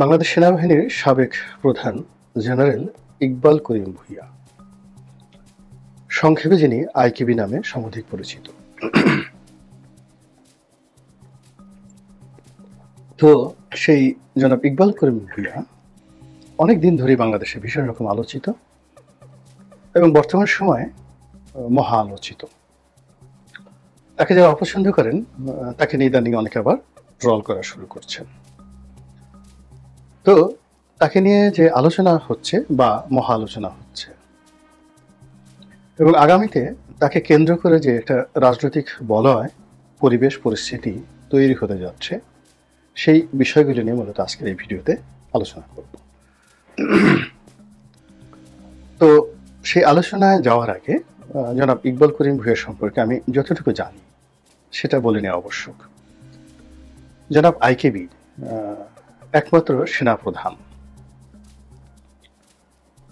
বাংলাদেশ সেনাবাহিনীর সাবেক প্রধান জেনারেল ইকবাল করিম ভূঁইয়া, সংক্ষেপে যিনি আইকেবি নামে সমধিক পরিচিত। তো সেই জনাব ইকবাল করিম ভূঁইয়া অনেক দিন ধরেই বাংলাদেশে ভীষণ রকম আলোচিত এবং বর্তমান সময়ে মহা আলোচিত। তাকে যারা অপছন্দ করেন তাকে নিয়ে ইদানিং অনেকে আবার ট্রল করা শুরু করছেন। তো তাকে নিয়ে যে আলোচনা হচ্ছে বা মহা আলোচনা হচ্ছে এবং আগামীতে তাকে কেন্দ্র করে যে একটা রাজনৈতিক বলয় পরিবেশ পরিস্থিতি তৈরি হতে যাচ্ছে, সেই বিষয়গুলি নিয়ে মূলত আজকের এই ভিডিওতে আলোচনা করব। তো সেই আলোচনায় যাওয়ার আগে জনাব ইকবাল করিম ভূঁইয়া সম্পর্কে আমি যতটুকু জানি সেটা বলে নেওয়া আবশ্যক। জনাব আইকেবি একমাত্র সেনাপ্রধান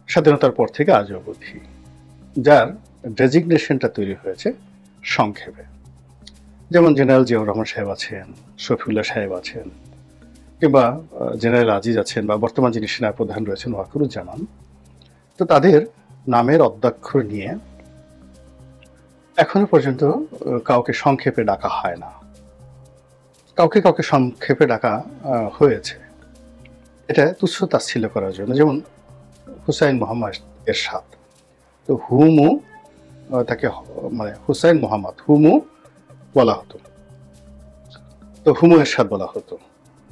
স্বাধীনতার পর থেকে আজ অবধি যার ডেজিগনেশনটা তৈরি হয়েছে সংক্ষেপে। যেমন জেনারেল জিয়াউর রহমান সাহেব আছেন, শফিউল্লাহ সাহেব আছেন, কিংবা জেনারেল আজিজ আছেন, বা বর্তমান যিনি সেনাপ্রধান রয়েছেন ওয়াকারুজ্জামান। তো তাদের নামের অদ্যাক্ষর নিয়ে এখনো পর্যন্ত কাউকে সংক্ষেপে ডাকা হয় না। কাউকে কাউকে সংক্ষেপে ডাকা হয়েছে, এটা তুচ্ছ তাচ্ছিল্য করার জন্য। যেমন হুসাইন মোহাম্মদ এরশাদ, তো হুমু তাকে মানে হুসাইন মোহাম্মদ হুমু বলা হতো, তো হুমু এরশাদ বলা হতো,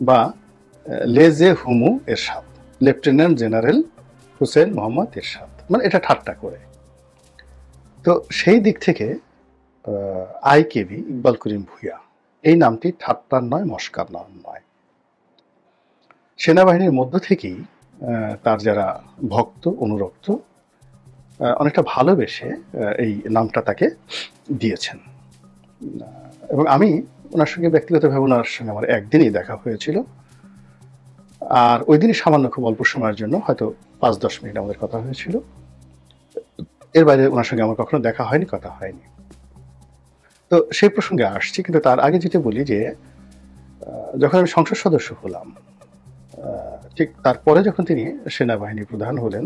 বা লেজে হুমু এরশাদ, লেফটেন্যান্ট জেনারেল হুসেন মোহাম্মদ এরশাদ, মানে এটা ঠাট্টা করে। তো সেই দিক থেকে আইকেবি ইকবাল করিম ভূঁইয়া এই নামটি ঠাট্টার নয়, মস্কার নাম নয়। সেনাবাহিনীর মধ্য থেকেই তার যারা ভক্ত অনুরক্ত অনেকটা ভালোবেসে এই নামটা তাকে দিয়েছেন। এবং আমি ওনার সঙ্গে ব্যক্তিগতভাবে ওনার সঙ্গে আমার একদিনই দেখা হয়েছিল, আর ওই দিনই সামান্য খুব অল্প সময়ের জন্য হয়তো 5-10 মিনিট আমাদের কথা হয়েছিল। এর বাইরে ওনার সঙ্গে আমার কখনো দেখা হয়নি, কথা হয়নি। তো সেই প্রসঙ্গে আসছি, কিন্তু তার আগে যেটা বলি যে যখন আমি সংসদ সদস্য হলাম, ঠিক তারপরে যখন তিনি সেনাবাহিনী প্রধান হলেন,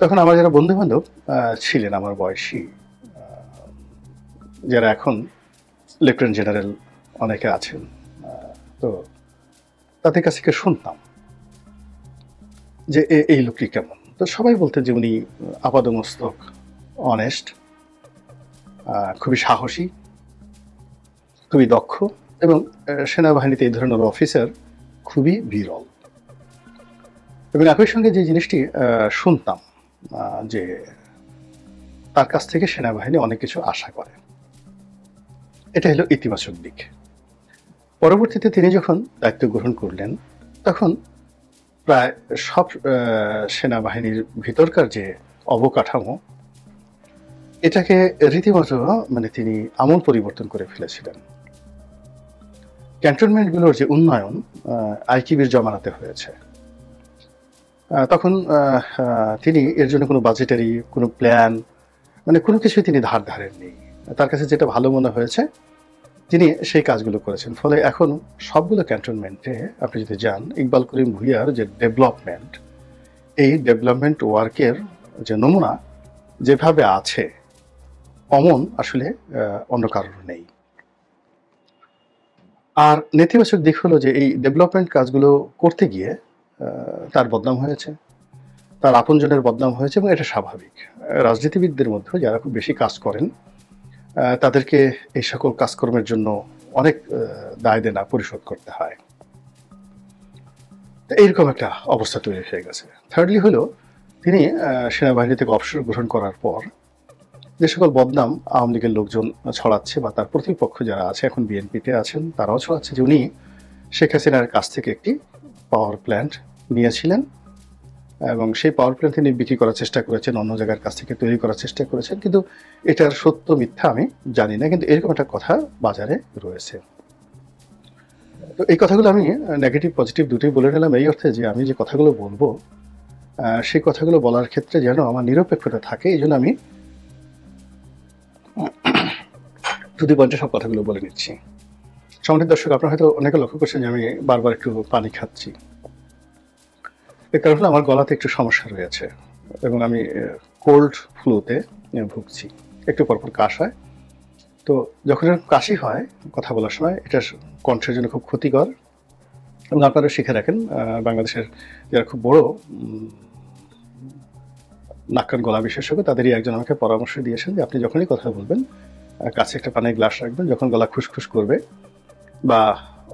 তখন আমার যারা বন্ধু বান্ধব ছিলেন আমার বয়সী, যারা এখন লেফটেন্যান্ট জেনারেল অনেকে আছেন, তো তাদের কাছ থেকে শুনতাম যে এই লোকটি কেমন। তো সবাই বলতেন যে উনি আপাদমস্তক অনেস্ট, খুবই সাহসী, খুবই দক্ষ, এবং সেনাবাহিনীতে এই ধরনের অফিসার খুবই বিরল। এবং একই সঙ্গে যে জিনিসটি শুনতাম যে তার কাছ থেকে সেনাবাহিনী অনেক কিছু আশা করে, এটা হলো ইতিবাচক দিক। পরবর্তীতে তিনি যখন দায়িত্ব গ্রহণ করলেন, তখন প্রায় সব সেনাবাহিনীর ভিতরকার যে অবকাঠামো, এটাকে রীতিমতো মানে তিনি আমূল পরিবর্তন করে ফেলেছিলেন। ক্যান্টনমেন্টগুলোর যে উন্নয়ন আইকেবির জমানাতে হয়েছে, তখন তিনি এর জন্য কোনো বাজেটারি কোনো প্ল্যান মানে কোনো কিছুই তিনি ধার ধারেননি। তার কাছে যেটা ভালো মনে হয়েছে তিনি সেই কাজগুলো করেছেন। ফলে এখন সবগুলো ক্যান্টনমেন্টে আপনি যদি যান, ইকবাল করিম ভূঁইয়ার যে ডেভেলপমেন্ট, এই ডেভেলপমেন্ট ওয়ার্কের যে নমুনা যেভাবে আছে, অমন আসলে অন্য কারোর নেই। আর নেতিবাচক দিক হলো যে এই ডেভেলপমেন্ট কাজগুলো করতে গিয়ে তার বদনাম হয়েছে, তার আপনজনের বদনাম হয়েছে, এবং এটা স্বাভাবিক। রাজনীতিবিদদের মধ্যে যারা খুব বেশি কাজ করেন তাদেরকে এই সকল কাজকর্মের জন্য অনেক দায় দেনা পরিশোধ করতে হয়। এইরকম একটা অবস্থা তৈরি হয়ে গেছে। থার্ডলি হলো তিনি সেনাবাহিনী থেকে অবসর গ্রহণ করার পর যে সকল বদনাম আওয়ামী লীগের লোকজন ছড়াচ্ছে, বা তার প্রতিপক্ষ যারা আছে এখন বিএনপিতে আছেন তারাও ছড়াচ্ছে, যে উনি শেখ হাসিনার কাছ থেকে একটি পাওয়ার প্ল্যান্ট নিয়েছিলেন এবং সেই পাওয়ার প্ল্যান্ট তিনি বিক্রি করার চেষ্টা করেছেন, অন্য জায়গার কাছ থেকে তৈরি করার চেষ্টা করেছেন। কিন্তু এটার সত্য মিথ্যা আমি জানি না, কিন্তু এরকম একটা কথা বাজারে রয়েছে। তো এই কথাগুলো আমি নেগেটিভ পজিটিভ দুটোই বলে নিলাম, এই অর্থে যে আমি যে কথাগুলো বলবো সেই কথাগুলো বলার ক্ষেত্রে যেন আমার নিরপেক্ষতা থাকে, এই জন্য আমি দুটি পয়েন্টে সব কথাগুলো বলে নিচ্ছি। সম্মানিত দর্শক, আপনারা হয়তো অনেকে লক্ষ্য করছেন যে আমি বারবার একটু পানি খাচ্ছি। এর কারণে আমার গলাতে একটু সমস্যা রয়েছে এবং আমি কোল্ড ফ্লুতে ভুগছি, একটু পরপর কাশ হয়। তো যখন এরকম কাশি হয় কথা বলার সময় এটা কণ্ঠের জন্য খুব ক্ষতিকর। এবং আপনারা শিখে রাখেন বাংলাদেশের যারা খুব বড় নাক কান গলা বিশেষজ্ঞ তাদেরই একজন আমাকে পরামর্শ দিয়েছেন যে আপনি যখনই কথা বলবেন কাছে একটা পানির গ্লাস রাখবেন, যখন গলা খুসখুস করবে বা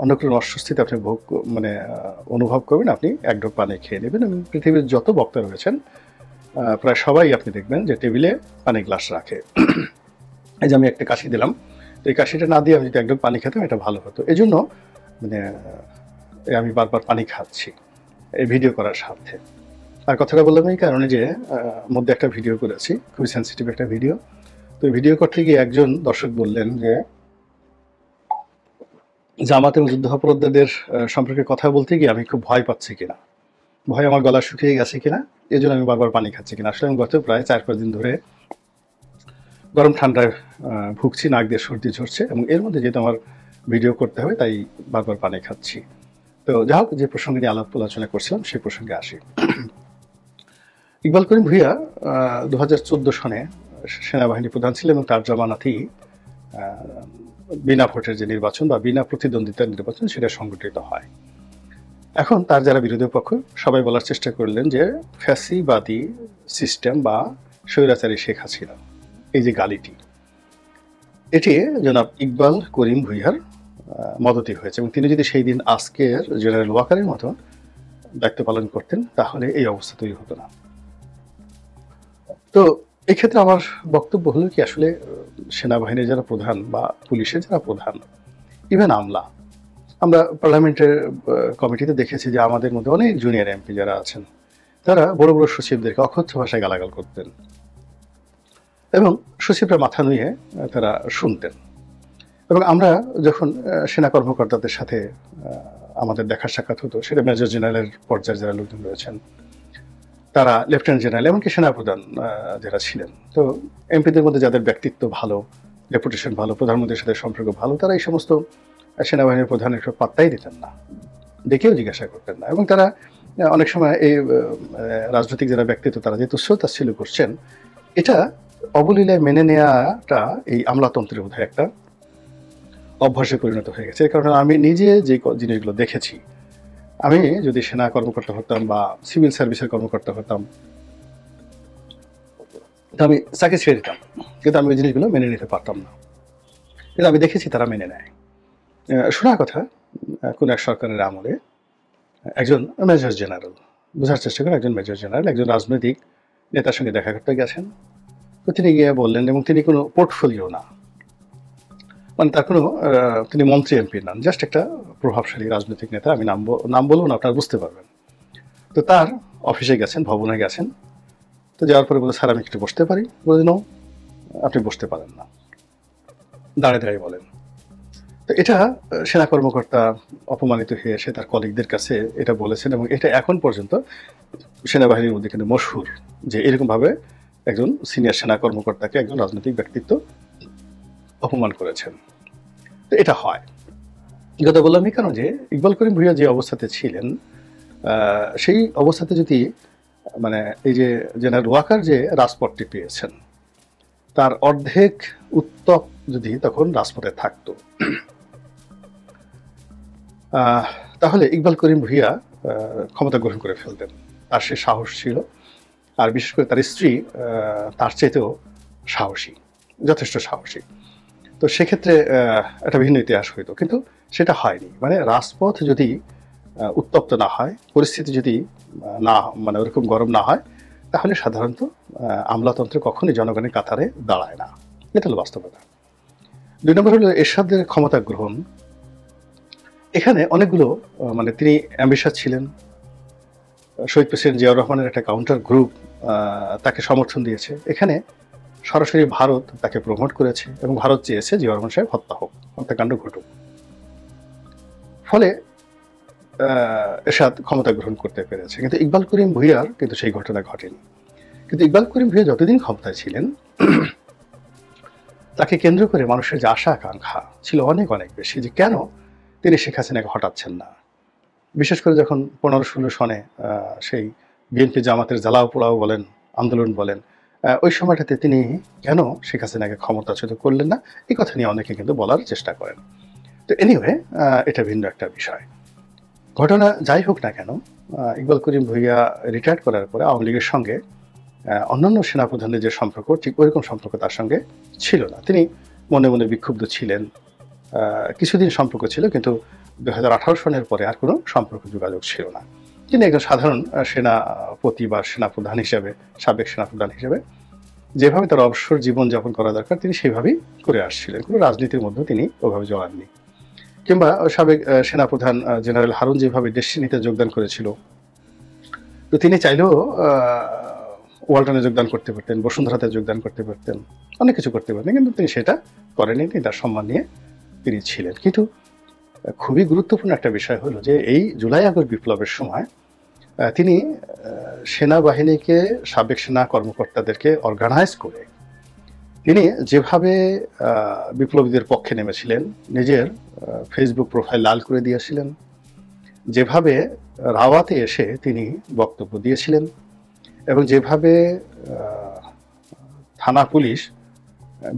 অন্য কোনো অস্বস্তিতে আপনি অনুভব করবেন, আপনি এক ঢোক পানি খেয়ে নেবেন। এবং পৃথিবীর যত বক্তা রয়েছেন প্রায় সবাই আপনি দেখবেন যে টেবিলে পানির গ্লাস রাখে। এই যে আমি একটা কাশি দিলাম, তো এই কাশিটা না দিয়ে আমি যদি এক ঢোক পানি খেতাম এটা ভালো হতো। এই জন্য আমি বারবার পানি খাচ্ছি এই ভিডিও করার স্বার্থে। আর কথাটা বললাম এই কারণে যে মধ্যে একটা ভিডিও করেছি, খুবই সেন্সিটিভ একটা ভিডিও। তো ভিডিও করতে গিয়ে একজন দর্শক বললেন যে জামাত এবং যুদ্ধাপরাধীদের সম্পর্কে কথা বলতে গিয়ে আমি খুব ভয় পাচ্ছি কিনা, ভয় আমার গলা শুকিয়ে গেছে কিনা, এই জন্য আমি বারবার পানি খাচ্ছি কিনা। আসলে আমি গত প্রায় 4-5 দিন ধরে গরম ঠান্ডায় ভুগছি, নাক দিয়ে সর্দি ঝরছে এবং এর মধ্যে যেহেতু আমার ভিডিও করতে হবে তাই বারবার পানি খাচ্ছি। তো যা হোক, যে প্রসঙ্গে নিয়ে আলাপ আলোচনা করছিলাম সেই প্রসঙ্গে আসি। ইকবাল করিম ভূঁইয়া 2014 সনে সেনাবাহিনী প্রধান ছিলেন এবং তার জামানাতেই বিনা ভোটের যে নির্বাচন বা বিনা প্রতিদ্বন্দ্বিতার নির্বাচন সেটা সংগঠিত হয়। এখন তার যারা বিরোধী পক্ষ সবাই বলার চেষ্টা করলেন যে ফ্যাসিবাদী সিস্টেম বা স্বৈরাচারী শেখ হাসিনা, এই যে গালিটি, এটি জনাব ইকবাল করিম ভূঁইয়ার মদতি হয়েছে এবং তিনি যদি সেই দিন আজকের জেনারেল ওয়াকারের মতো দায়িত্ব পালন করতেন তাহলে এই অবস্থা তৈরি হতো না। তো এই ক্ষেত্রে আমার বক্তব্য হলো কি, আসলে সেনাবাহিনীর যারা প্রধান বা পুলিশের যারা প্রধান, ইভেন আমরা পার্লামেন্টের কমিটিতে দেখেছি যে আমাদের মধ্যে অনেক জুনিয়র এমপি যারা আছেন তারা বড় বড় সচিবদেরকে অকথ্য ভাষায় গালাগাল করতেন এবং সচিবরা মাথা নুয়ে তারা শুনতেন। এবং আমরা যখন সেনা কর্মকর্তাদের সাথে আমাদের দেখা সাক্ষাৎ হতো, সেটা মেজর জেনারেলের পর্যায়ে যারা লোকজন রয়েছেন, তারা লেফটেন্যান্ট জেনারেল এমনকি সেনাপ্রধান যারা ছিলেন, তো এমপিদের মধ্যে যাদের ব্যক্তিত্ব ভালো, রেপুটেশন ভালো, প্রধানমন্ত্রীর সাথে সম্পর্ক ভালো, তারা এই সমস্ত সেনাবাহিনীর প্রধানের একটু পাত্তাই দিতেন না, ডেকেও জিজ্ঞাসা করতেন না। এবং তারা অনেক সময় এই রাজনৈতিক যারা ব্যক্তিত্ব তারা যে তুচ্ছ-তাচ্ছিল্য করছেন, এটা অবলীলায় মেনে নেওয়াটা এই আমলাতন্ত্রের বোধহয় একটা অভ্যাসে পরিণত হয়ে গেছে। এর কারণে আমি নিজে যে জিনিসগুলো দেখেছি, আমি যদি সেনা কর্মকর্তা হতাম বা সিভিল সার্ভিসের কর্মকর্তা হতাম, আমি চাকরি ছেড়ে দিতাম, কিন্তু আমি ওই জিনিসগুলো মেনে নিতে পারতাম না। কিন্তু আমি দেখেছি তারা মেনে নেয়। শোনা কথা, কোন এক সরকারের আমলে একজন মেজর জেনারেল, বোঝার চেষ্টা করেন, একজন মেজর জেনারেল একজন রাজনৈতিক নেতার সঙ্গে দেখা করতে গেছেন। তো তিনি গিয়ে বললেন, এবং তিনি কোনো পোর্টফোলিও না, মানে তার কোনো তিনি মন্ত্রী এমপি নন, জাস্ট একটা প্রভাবশালী রাজনৈতিক নেতা। আমি নাম বলবো না, আপনারা বুঝতে পারবেন। তো তার অফিসে গেছেন, ভবনে গেছেন। তো যাওয়ার পরে বলে, স্যার আমি একটু বসতে পারি? বলে, নো, আপনি বসতে পারেন না, দাঁড়িয়ে দাঁড়িয়ে বলেন। তো এটা সেনা কর্মকর্তা অপমানিত হয়ে এসে তার কলিগদের কাছে এটা বলেছেন এবং এটা এখন পর্যন্ত সেনাবাহিনীর মধ্যে কিন্তু মশহুর যে এরকমভাবে একজন সিনিয়র সেনা কর্মকর্তাকে একজন রাজনৈতিক ব্যক্তিত্ব অপমান করেছেন। তো এটা হয়। কথা বললাম এই কারণ যে ইকবাল করিম ভূঁইয়া যে অবস্থাতে ছিলেন, সেই অবস্থাতে যদি এই যে জেনারেল ওয়াকার যে রাজপথটি পেয়েছেন, তার অর্ধেক উত্তপ যদি তখন রাজপথে থাকতো, তাহলে ইকবাল করিম ভূঁইয়া ক্ষমতা গ্রহণ করে ফেলতেন। তার সে সাহস ছিল, আর বিশেষ করে তার স্ত্রী তার চাইতেও সাহসী, যথেষ্ট সাহসী। তো সেক্ষেত্রে একটা ভিন্ন ইতিহাস হইতো, কিন্তু সেটা হয়নি। রাজপথ যদি উত্তপ্ত না হয়, পরিস্থিতি যদি না ওরকম গরম না হয়, তাহলে সাধারণত আমলাতন্ত্র কখনোই জনগণের কাতারে দাঁড়ায় না। এটা হলো বাস্তবতা। 2 নম্বর হলো এরশাদের ক্ষমতা গ্রহণ। এখানে অনেকগুলো তিনি অ্যাম্বিশাস ছিলেন। শহীদ প্রেসিডেন্ট জিয়াউর রহমানের একটা কাউন্টার গ্রুপ তাকে সমর্থন দিয়েছে। এখানে সরাসরি ভারত তাকে প্রমোট করেছে এবং ভারত চেয়েছে জিয়াউর রহমান সাহেব হত্যাকাণ্ড ঘটুক। ফলে এরশাদ ক্ষমতা গ্রহণ করতে পেরেছে, কিন্তু ইকবাল করিম ভূঁইয়ার কিন্তু সেই ঘটনা ঘটেনি। কিন্তু ইকবাল করিম ভূঁইয়া যতদিন ক্ষমতায় ছিলেন, তাকে কেন্দ্র করে মানুষের যে আশা আকাঙ্ক্ষা ছিল অনেক অনেক বেশি, যে কেন তিনি শেখ হাসিনাকে হটাচ্ছেন না, বিশেষ করে যখন 15-16 সনে সেই বিএনপি জামাতের জ্বালাও পোড়াও বলেন, আন্দোলন বলেন, ওই সময়টাতে তিনি কেন শেখ হাসিনাকে ক্ষমতাচ্যুত করলেন না, এই কথা নিয়ে অনেকে কিন্তু বলার চেষ্টা করেন। তো এনিওয়ে, এটা ভিন্ন একটা বিষয়। ঘটনা যাই হোক না কেন, ইকবাল করিম ভূঁইয়া রিটায়ার্ড করার পরে আওয়ামী লীগের সঙ্গে অন্যান্য সেনাপ্রধানের যে সম্পর্ক, ঠিক ওইরকম সম্পর্ক তার সঙ্গে ছিল না। তিনি মনে মনে বিক্ষুব্ধ ছিলেন। কিছুদিন সম্পর্ক ছিল, কিন্তু 2018 সনের পরে আর কোনো সম্পর্ক যোগাযোগ ছিল না। তিনি একজন সাধারণ সেনাপতি বা সেনাপ্রধান হিসেবে, সাবেক সেনাপ্রধান হিসেবে যেভাবে তার অবসর জীবন যাপন করা দরকার তিনি সেভাবেই করে আসছিলেন। কোনো রাজনীতির মধ্যে তিনি ওভাবে জড়াননি। কিংবা সাবেক সেনাপ্রধান জেনারেল হারুন যেভাবে ডেস্টিনিতে যোগদান করেছিল, তো তিনি চাইলেও ওয়ালটনে যোগদান করতে পারতেন, বসুন্ধরাতে যোগদান করতে পারতেন, অনেক কিছু করতে পারতেন, কিন্তু তিনি সেটা করেননি। তিনি তার সম্মান নিয়ে তিনি ছিলেন। কিন্তু খুবই গুরুত্বপূর্ণ একটা বিষয় হলো যে এই জুলাই আগস্ট বিপ্লবের সময় তিনি সেনাবাহিনীকে, সাবেক সেনা কর্মকর্তাদেরকে অর্গানাইজ করে তিনি যেভাবে বিপ্লবীদের পক্ষে নেমেছিলেন, নিজের ফেসবুক প্রোফাইল লাল করে দিয়েছিলেন, যেভাবে রাওয়াতে এসে তিনি বক্তব্য দিয়েছিলেন, এবং যেভাবে থানা পুলিশ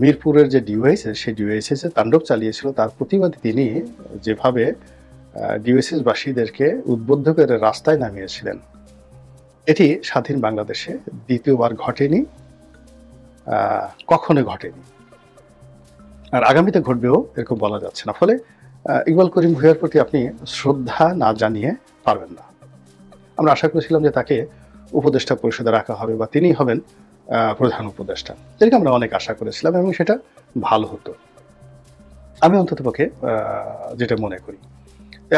মিরপুরের যে ডিওএইচএস, সেই ডিওএইচএসে তাণ্ডব চালিয়েছিল, তার প্রতিবাদে তিনি যেভাবে ডিওএইচএসবাসীদেরকে উদ্বুদ্ধ করে রাস্তায় নামিয়েছিলেন, এটি স্বাধীন বাংলাদেশে দ্বিতীয়বার ঘটেনি, কখনো ঘটেনি, আর আগামীতে ঘটবেও এরকম বলা যাচ্ছে না। ফলে ইকবাল করিম ভূঁইয়ার প্রতি আপনি শ্রদ্ধা না জানিয়ে পারবেন না। আমরা আশা করেছিলাম যে তাকে উপদেষ্টা পরিষদে রাখা হবে বা তিনি হবেন প্রধান উপদেষ্টা, এরকম আমরা অনেক আশা করেছিলাম, এবং সেটা ভালো হতো, আমি অন্ততপক্ষে যেটা মনে করি।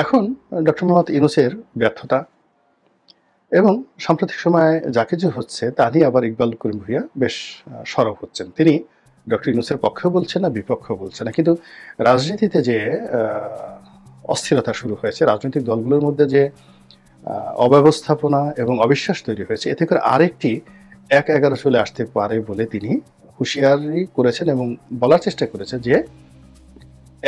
এখন ডক্টর মোহাম্মদ ইউনূসের ব্যর্থতা এবং সাম্প্রতিক সময়ে যা কিছু হচ্ছে তা নিয়ে আবার ইকবাল করিম ভূঁইয়া বেশ সরব হচ্ছেন। তিনি ডক্টর ইউনূসের পক্ষেও বলছেন না, বিপক্ষেও বলছেন না, কিন্তু রাজনীতিতে যে অস্থিরতা শুরু হয়েছে, রাজনৈতিক দলগুলোর মধ্যে যে অব্যবস্থাপনা এবং অবিশ্বাস তৈরি হয়েছে, এতে করে আরেকটি 1-11 চলে আসতে পারে বলে তিনি হুঁশিয়ারি করেছেন এবং বলার চেষ্টা করেছেন যে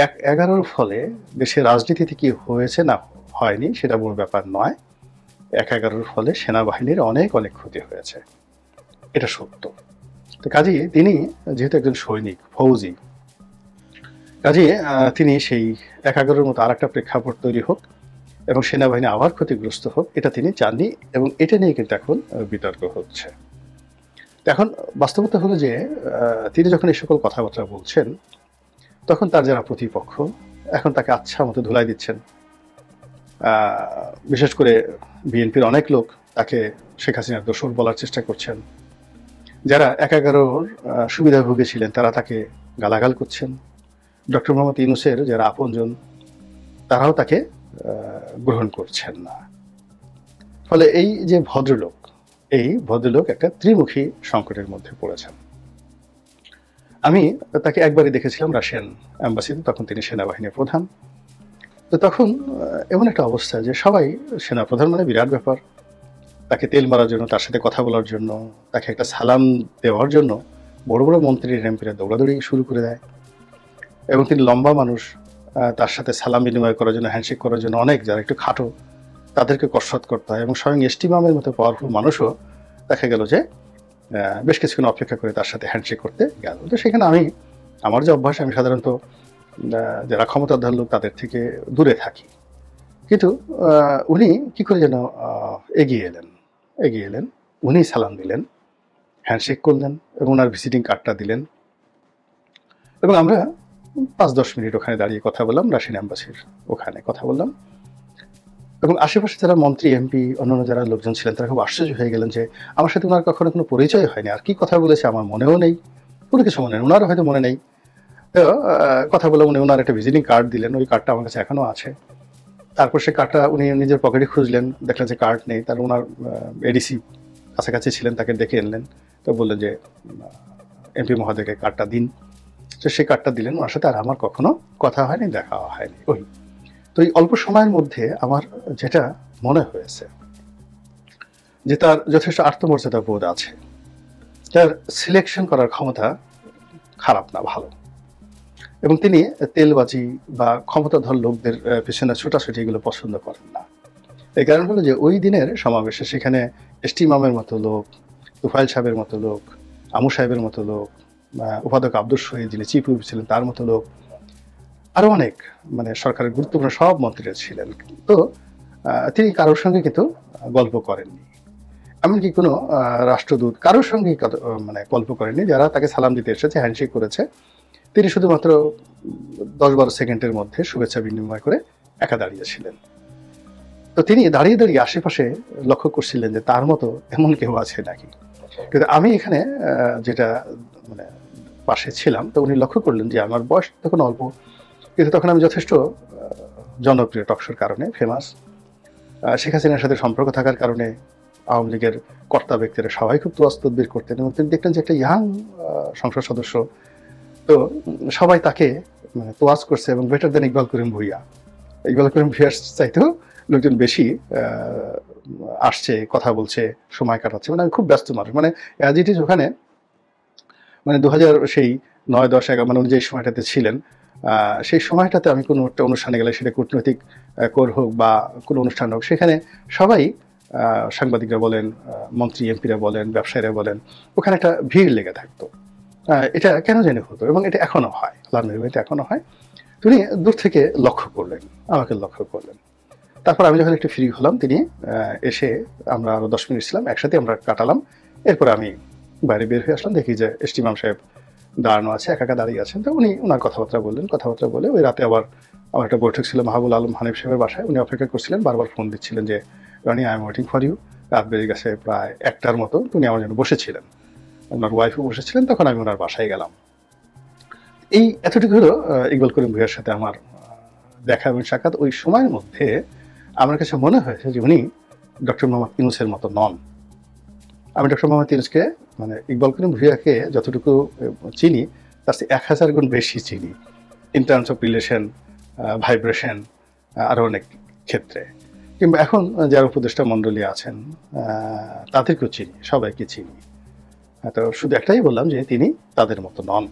1-11 ফলে দেশের রাজনীতিতে কি হয়েছে না হয়নি সেটা বড় ব্যাপার নয়, 1-11 ফলে সেনাবাহিনীর অনেক অনেক ক্ষতি হয়েছে, এটা সত্য। তো কাজেই তিনি যেহেতু একজন সৈনিক, ফৌজি, কাজেই তিনি সেই 1-11 মতো আর একটা প্রেক্ষাপট তৈরি হোক এবং সেনাবাহিনী আবার ক্ষতিগ্রস্ত হোক, এটা তিনি চাননি, এবং এটা নিয়ে কিন্তু এখন বিতর্ক হচ্ছে। এখন বাস্তবতা হলো যে তিনি যখন এই সকল কথাবার্তা বলছেন, তখন তার যারা প্রতিপক্ষ এখন তাকে আচ্ছা মতো ধুলাই দিচ্ছেন। বিশেষ করে বিএনপির অনেক লোক তাকে শেখ হাসিনার দোসর বলার চেষ্টা করছেন। যারা 1-11 সুবিধাভোগী ছিলেন তারা তাকে গালাগাল করছেন। ডক্টর মোহাম্মদ ইউনূসের যারা আপনজন তারাও তাকে গ্রহণ করছেন না। ফলে এই যে ভদ্রলোক একটা ত্রিমুখী সংকটের মধ্যে পড়েছেন। আমি তাকে একবারই দেখেছিলাম রাশিয়ান অ্যাম্বাসিতে, তখন তিনি সেনাবাহিনীর প্রধান। তো তখন এমন একটা অবস্থা যে সবাই, সেনাপ্রধান মানে বিরাট ব্যাপার, তাকে তেল মারার জন্য, তার সাথে কথা বলার জন্য, তাকে একটা সালাম দেওয়ার জন্য বড় বড় মন্ত্রীর এমপিরা দৌড়াদৌড়ি শুরু করে দেয়, এবং তিনি লম্বা মানুষ, তার সাথে সালাম বিনিময় করার জন্য, হ্যান্ডশেক করার জন্য অনেক যারা একটু খাটো তাদেরকে কসরত করতে হয়, এবং স্বয়ং এসটি মামের মতো পাওয়ারফুল মানুষও দেখা গেল যে বেশ কিছুক্ষণ অপেক্ষা করে তার সাথে হ্যান্ডশেক করতে গেল। তো সেখানে আমার যে অভ্যাস, আমি সাধারণত যারা ক্ষমতাধর লোক তাদের থেকে দূরে থাকি, কিন্তু উনি কি করে যেন এগিয়ে এলেন, উনি সালাম দিলেন, হ্যান্ডশেক করলেন এবং ওনার ভিজিটিং কার্ডটা দিলেন, এবং আমরা 5-10 মিনিট ওখানে দাঁড়িয়ে কথা বললাম, রাশিয়ান অ্যাম্বাসির ওখানে কথা বললাম, এবং আশেপাশে যারা মন্ত্রী, এমপি, অন্যান্য যারা লোকজন ছিলেন তারা খুব আশ্চর্য হয়ে গেলেন যে আমার সাথে ওনার কখনো কোনো পরিচয় হয়নি, আর কি কথা বলেছে আমার মনেও নেই, কোনো কিছু মনে নেই, ওনারও হয়তো মনে নেই। তো কথা বলে উনি ওনার একটা ভিজিটিং কার্ড দিলেন, ওই কার্ডটা আমার কাছে এখনও আছে। তারপর সে কার্ডটা উনি নিজের পকেটে খুঁজলেন, দেখলেন যে কার্ড নেই। তার ওনার এডিসি কাছাকাছি ছিলেন, তাকে ডেকে আনলেন, তো বললেন যে এমপি মহোদয়কে কার্ডটা দিন। তো সেই কার্ডটা দিলেন, ওনার সাথে আর আমার কখনো কথা হয়নি, দেখা হয়নি। তো এই অল্প সময়ের মধ্যে আমার যেটা মনে হয়েছে যে তার যথেষ্ট আত্মমর্যাদা বোধ আছে, তার সিলেকশন করার ক্ষমতা খারাপ না, ভালো, এবং তিনি তেলবাজি বা ক্ষমতাধর লোকদের পেছনে ছোটাছুটি এগুলো পছন্দ করেন না। এই কারণ হলো যে ওই দিনের সমাবেশে সেখানে এসটি ইমামের মতো লোক, তুফাইল সাহেবের মতো লোক, আমু সাহেবের মতো লোক, উপাধ্যক্ষ আব্দুল শহীদ যিনি চিফ হুইপ ছিলেন তার মতো লোক, আরো অনেক মানে সরকারের গুরুত্বপূর্ণ সব মন্ত্রীরা ছিলেন। তো তিনি কারোর সঙ্গে কিন্তু গল্প করেননি, এমনকি কোনো রাষ্ট্রদূত কারোর সঙ্গে মানে গল্প করেননি। যারা তাকে সালাম দিতে এসেছে, হ্যান্ডশেক করেছে, তিনি শুধুমাত্র 10-12 সেকেন্ডের মধ্যে শুভেচ্ছা বিনিময় করে একা দাঁড়িয়েছিলেন। তো তিনি দাঁড়িয়ে দাঁড়িয়ে আশেপাশে লক্ষ্য করছিলেন যে তার মতো এমন কেউ আছে নাকি। কিন্তু আমি এখানে যেটা মানে পাশে ছিলাম, তো উনি লক্ষ্য করলেন যে আমার বয়স তখন অল্প, কিন্তু তখন আমি যথেষ্ট জনপ্রিয়, টকশোর কারণে ফেমাস, শেখ হাসিনার সাথে সম্পর্ক থাকার কারণে আওয়ামী লীগের কর্তা ব্যক্তিরা সবাই খুব তোয়াজ তদবির করতেন, এবং তিনি দেখলেন যে একটা ইয়াং সংসদ সদস্য, তো সবাই তাকে মানে তোয়াজ করছে, এবং বেটার দেন ইকবাল করিম ভূঁইয়া। ইকবাল করিম ভূঁইয়ার চাইতেও লোকজন বেশি আসছে, কথা বলছে, সময় কাটাচ্ছে। মানে আমি খুব ব্যস্ত মানুষ, মানে অ্যাজ ইট ইজ ওখানে মানে 2000 সেই 9, 10, 11 মানে উনি যে সময়টাতে ছিলেন, সেই সময়টাতে আমি কোনো একটা অনুষ্ঠানে গেলে, সেটা কূটনৈতিক কোর হোক বা কোনো অনুষ্ঠান হোক, সেখানে সবাই সাংবাদিকরা বলেন, মন্ত্রী এমপিরা বলেন, ব্যবসায়ীরা বলেন, ওখানে একটা ভিড় লেগে থাকতো। এটা কেন জানি হতো, এবং এটা এখনো হয়, আল্লাহর মেহরবানিতে এখনো হয়। তিনি দূর থেকে লক্ষ্য করলেন, আমাকে লক্ষ্য করলেন। তারপর আমি যখন একটু ফ্রি হলাম, তিনি এসে আমরা আরো 10 মিনিট ছিলাম একসাথে, আমরা কাটালাম। এরপর আমি বাইরে বের হয়ে আসলাম, দেখি যে এসটি ইমাম সাহেব দাঁড়ানো আছে, একা একা দাঁড়িয়ে আছেন। তো উনি ওনার কথাবার্তা বললেন, কথাবার্তা বলে ওই রাতে আবার আমার একটা বৈঠক ছিল মাহবুল আলম হানিফ সাহেবের বাসায়। উনি অপেক্ষা করছিলেন, বারবার ফোন দিচ্ছিলেন যে Roni I am waiting for you. রাত বেড়ে গেছে প্রায় 1টার মতো, উনি আমার জন্য বসেছিলেন, ওনার ওয়াইফও বসেছিলেন। তখন আমি ওনার বাসায় গেলাম। এই এতটুকু হলো ইকবাল করিম ভূঁইয়ার সাথে আমার দেখা এবং সাক্ষাৎ। ওই সময়ের মধ্যে আমার কাছে মনে হয়েছে যে উনি ডক্টর মোহাম্মদ ইউনূসের মতো নন। আমি ডক্টর মোহাম্মদ ইউনূসকে মানে ইকবাল করিম ভূঁইয়াকে যতটুকু চিনি, তার চেয়ে 1000 গুণ বেশি চিনি, in terms of relation, vibration, আরও অনেক ক্ষেত্রে। কিংবা এখন যারা উপদেষ্টা মণ্ডলী আছেন তাদেরকেও চিনি, সবাইকে চিনি। তো শুধু একটাই বললাম যে তিনি তাদের মতো নন,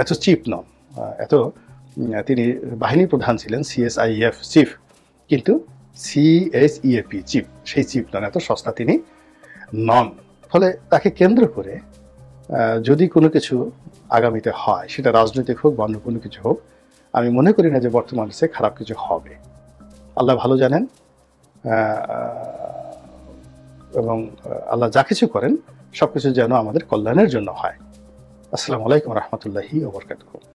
এত চিপ নন, এত তিনি বাহিনী প্রধান ছিলেন, CSIF চিফ, কিন্তু CSEAP চিফ, সেই চিফ নন, এত সস্তা তিনি নন। ফলে তাকে কেন্দ্র করে যদি কোনো কিছু আগামীতে হয়, সেটা রাজনৈতিক হোক বা অন্য কোনো কিছু হোক, আমি মনে করি না যে বর্তমানে সে খারাপ কিছু হবে। আল্লাহ ভালো জানেন, এবং আল্লাহ যা কিছু করেন সবকিছু যেন আমাদের কল্যাণের জন্য হয়। আসসালামু আলাইকুম রহমতুল্লাহি ওয়া বারাকাতুহু।